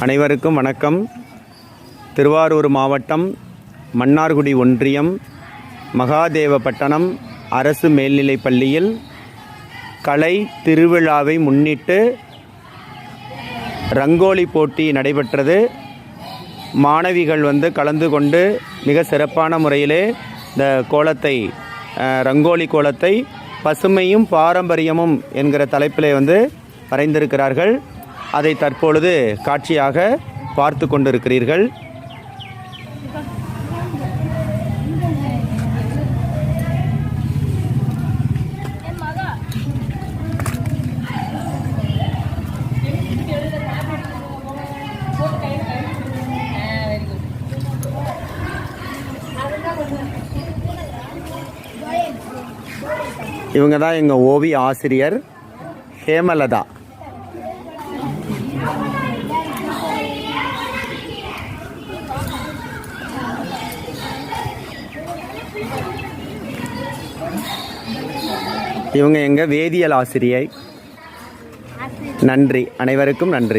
அனைவருக்கும் வணக்கம். திருவாரூர் மாவட்டம் மன்னார்குடி ஒன்றியம் மகாதேவப்பட்டணம் அரசு மேல்நிலைப் பள்ளியில் கலை திருவிழாவை முன்னிட்டு ரங்கோலி போட்டி நடைபெற்றது. மாணவிகள் கலந்து கொண்டு மிக சிறப்பான முறையிலே இந்த கோலத்தை ரங்கோலி கோலத்தை பசுமையும் பாரம்பரியமும் என்கிற தலைப்பிலே வரைந்திருக்கிறார்கள். அதை தற்பொழுது காட்சியாக பார்த்து கொண்டிருக்கிறீர்கள். இவங்க தான் எங்கள் ஓவிய ஆசிரியர் ஹேமலதா. இவங்க எங்கள் வேதியியல் ஆசிரியை. நன்றி, அனைவருக்கும் நன்றி.